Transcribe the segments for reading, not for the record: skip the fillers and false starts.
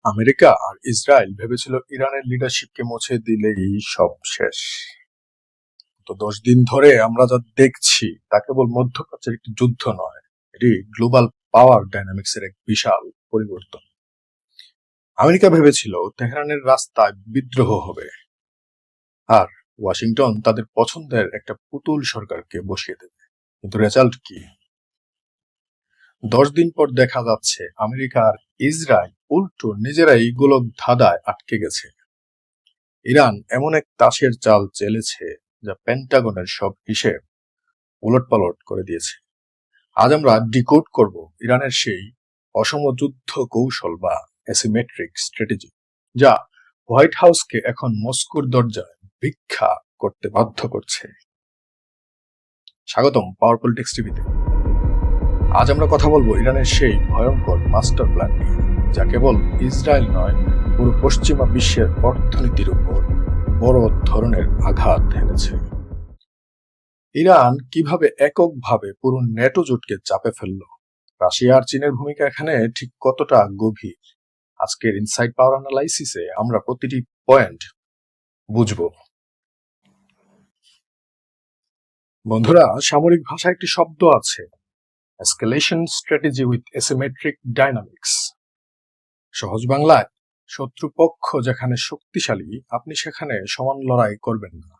America আর Israel ভেবেছিল ইরানের লিডারশিপকে মুছে দিলেই সব শেষ। তো 10 দিন ধরে আমরা যা দেখছি তা কেবল মধ্যপ্রাচ্যের একটি যুদ্ধ নয়, এটি গ্লোবাল পাওয়ার ডাইনামিক্সের এক বিশাল পরিবর্তন। আমেরিকা ভেবেছিল তেহরানের রাস্তায় বিদ্রোহ হবে, আর ওয়াশিংটন তাদের পছন্দের একটা পুতুল সরকারকে বসিয়ে দেবে। কিন্তু রেজাল্ট কি? 10 দিন পর দেখা যাচ্ছে আমেরিকা আর ইসরায়েল উল্টো নিজেরাই গোলক ধাঁধায় আটকে গেছে। ইরান এমন এক তাসের চাল চেলেছে যা পেন্টাগনের সব হিসেব উলটপালট করে দিয়েছে। আজ আমরা ডিকোড করব ইরানের সেই অসম যুদ্ধ কৌশল বা অ্যাসিমেট্রিক স্ট্র্যাটেজি, যা হোয়াইট হাউসকে এখন মস্কোর দরজায় ভিক্ষা করতে বাধ্য করছে। স্বাগতম পাওয়ার পলিটিক্স টিভিতে। আজ আমরা কথা বলবো ইরানের সেই ভয়ঙ্কর মাস্টার প্ল্যান নিয়ে, যা কেবল ইসরায়েল নয়, পুরো পশ্চিমা বিশ্বের অর্থনীতির উপর বড় ধরনের আঘাত এনেছে। ইরান কিভাবে এককভাবে পুরো নেটো জোটকে চাপে ফেললো, রাশিয়া আর চীনের ভূমিকা এখানে ঠিক কতটা গভীর, আজকের ইনসাইড পাওয়ার অ্যানালাইসিসে আমরা প্রতিটি পয়েন্ট বুঝবো। বন্ধুরা, সামরিক ভাষায় একটি শব্দ আছে, escalation strategy with asymmetric dynamics. সহজ বাংলায়, শত্রুপক্ষ যেখানে শক্তিশালী আপনি সেখানে সমান লড়াই করবেন না।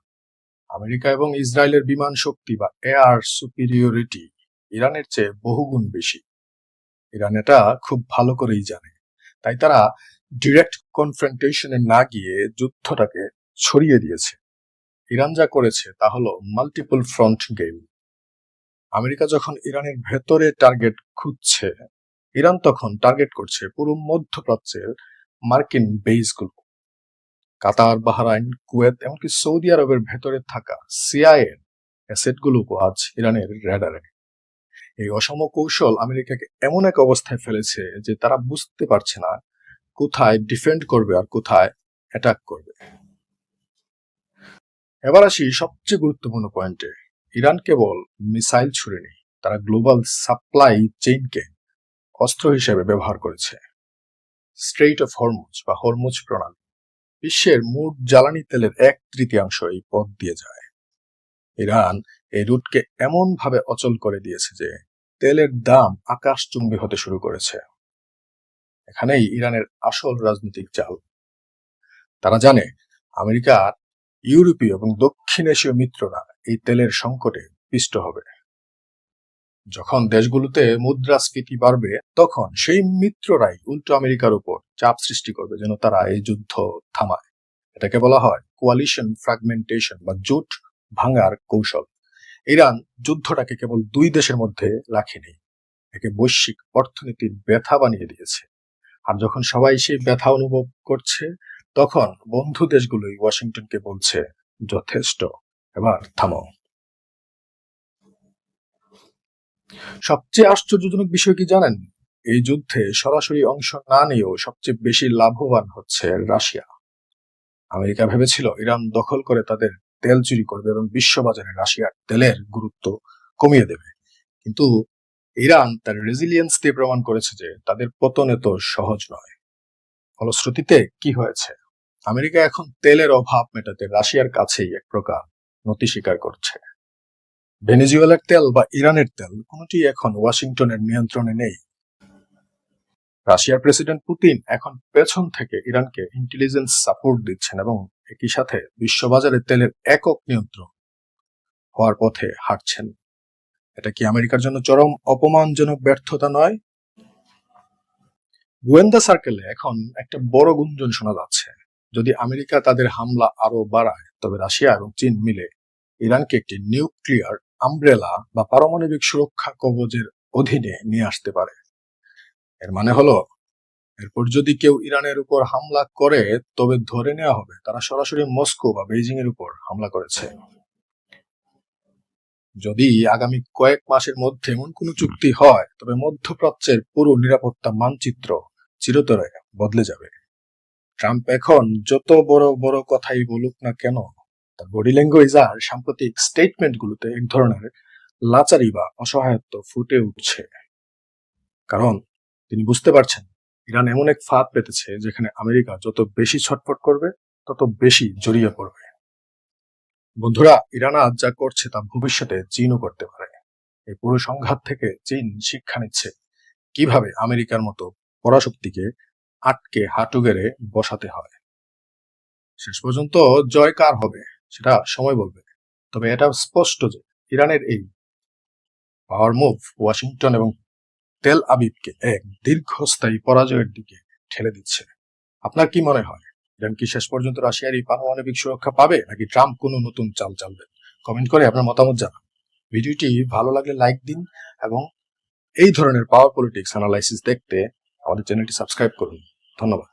আমেরিকা এবং ইসরায়েলের বিমান শক্তি বা এয়ার সুপিরিয়রিটি ইরানের চেয়ে বহুগুণ বেশি। ইরান এটা খুব ভালো করেই জানে, তাই তারা ডিরেক্ট কনফ্রন্টেশনে না গিয়ে যুদ্ধটাকে ছড়িয়ে দিয়েছে। ইরান যা করেছে তা হলো মাল্টিপল ফ্রন্ট গেম। আমেরিকা যখন ইরানের ভেতরে টার্গেট খুঁজছে, ইরান তখন টার্গেট করছে পুরো মধ্যপ্রাচ্যের মার্কিন বেসগুলো। কাতার, বাহরাইন, কুয়েত, এমনকি সৌদি আরবের ভেতরে থাকা সিআইএ অ্যাসেটগুলোকে আজ ইরানের র্যাডারে। এই অসম কৌশল আমেরিকাকে এমন এক অবস্থায় ফেলেছে যে তারা বুঝতে পারছে না কোথায় ডিফেন্ড করবে আর কোথায় অ্যাটাক করবে। এবার আসি সবচেয়ে গুরুত্বপূর্ণ পয়েন্টে। ইরান কেবল মিসাইল ছুড়েনি, তারা গ্লোবাল সাপ্লাই চেইনকে অস্ত্র হিসেবে ব্যবহার করেছে। স্ট্রেইট অফ হরমুজ বা হরমুজ প্রণালী, বিশ্বের মোট জ্বালানি তেলের 1/3 এই পথ দিয়ে যায়। ইরান এই রুটকে এমন ভাবে অচল করে দিয়েছে যে তেলের দাম আকাশচুম্বী হতে শুরু করেছে। এখানেই ইরানের আসল রাজনৈতিক চাল। তারা জানে আমেরিকা, ইউরোপীয় এবং দক্ষিণ এশীয় মিত্ররা এই তেলের সংকটে পিষ্ট হবে। যখন দেশগুলোতে মুদ্রাস্ফীতি বাড়বে, তখন সেই মিত্ররাই উল্টো আমেরিকার উপর চাপ সৃষ্টি করবে যেন তারা এই যুদ্ধ থামায়। এটাকে বলা হয় কোয়ালিশন ফ্র্যাগমেন্টেশন বা জোট ভাঙার কৌশল। ইরান যুদ্ধটাকে কেবল 2 দেশের মধ্যে রাখেনি, একে বৈশ্বিক অর্থনীতির ব্যথা বানিয়ে দিয়েছে। আর যখন সবাই সেই ব্যথা অনুভব করছে, তখন বন্ধু দেশগুলোই ওয়াশিংটনকে বলছে, যথেষ্ট, এবার থামো। সবচেয়ে আশ্চর্যজনক বিষয় কি জানেন? এই যুদ্ধে সরাসরি অংশ না নিয়েও সবচেয়ে বেশি লাভবান হচ্ছে রাশিয়া। আমেরিকা ভেবেছিল ইরান দখল করে তাদের তেল চুরি করবে এবং বিশ্ববাজারে রাশিয়ার তেলের গুরুত্ব কমিয়ে দেবে। কিন্তু ইরান তার রেজিলিয়েন্স দিয়ে প্রমাণ করেছে যে তাদের পতন এত সহজ নয়। ফলশ্রুতিতে কি হয়েছে? আমেরিকা এখন তেলের অভাব মেটাতে রাশিয়ার কাছেই এক প্রকার নতি স্বীকার করছে। ভেনেজুয়েলার তেল বা ইরানের তেল কোনোটি এখন ওয়াশিংটনের নিয়ন্ত্রণে নেই। রাশিয়ার প্রেসিডেন্ট পুতিন এখন পেছন থেকে ইরানকে ইন্টেলিজেন্স সাপোর্ট দিচ্ছেন এবং একই সাথে বিশ্ববাজারে তেলের একক নিয়ন্ত্রণ হওয়ার পথে হাঁটছেন। এটা কি আমেরিকার জন্য চরম অপমানজনক ব্যর্থতা নয়? গোয়েন্দা সার্কেলে এখন একটা বড় গুঞ্জন শোনা যাচ্ছে, যদি আমেরিকা তাদের হামলা আরো বাড়ায়, তবে রাশিয়া এবং চীন মিলে ইরানকে একটি নিউক্লিয়ার আমব্রেলা বা পারমাণবিক সুরক্ষা কবচের অধীনে নিয়ে আসতে পারে। এর মানে হলো, এরপর যদি কেউ ইরানের উপর হামলা করে, তবে ধরে নেওয়া হবে তারা সরাসরি মস্কো বা বেইজিং এর উপর হামলা করেছে। যদি আগামী কয়েক মাসের মধ্যে এমন কোনো চুক্তি হয়, তবে মধ্যপ্রাচ্যের পুরো নিরাপত্তা মানচিত্র চিরতরে বদলে যাবে। ট্রাম্প এখন যত বড় বড় কথাই বলুক না কেন, তার বডি ল্যাঙ্গুয়েজ আর সাম্প্রতিক স্টেটমেন্টগুলোতে এক ধরনের লাচারি বা অসহায়ত্ব ফুটে উঠছে। কারণ তিনি বুঝতে পারছেন ইরান এমন এক ফাঁদ পেতেছে যেখানে আমেরিকা যত বেশি ছটফট করবে তত বেশি জড়িয়ে পড়বে। বন্ধুরা, ইরান আজ যা করছে তা ভবিষ্যতে চীনও করতে পারে। এই পুরো সংঘাত থেকে চীন শিক্ষা নিচ্ছে কিভাবে আমেরিকার মতো পরাশক্তিকে আটকে হাঁটু গেড়ে বসাতে হয়। শেষ পর্যন্ত জয় কার হবে সেটা সময় বলবে, তবে এটা স্পষ্ট যে ইরানের এই পাওয়ার মুভ ওয়াশিংটন এবং তেল আবিবকে এক দীর্ঘস্থায়ী পরাজয়ের দিকে ঠেলে দিচ্ছে। আপনার কি মনে হয়, ইরান কি শেষ পর্যন্ত রাশিয়ার এই পারমাণবিক সুরক্ষা পাবে, নাকি ট্রাম্প কোনো নতুন চাল চালবে? কমেন্ট করে আপনার মতামত জানান। ভিডিওটি ভালো লাগলে লাইক দিন এবং এই ধরনের পাওয়ার পলিটিক্স অ্যানালাইসিস দেখতে আমাদের চ্যানেলটি সাবস্ক্রাইব করুন। ধন্যবাদ।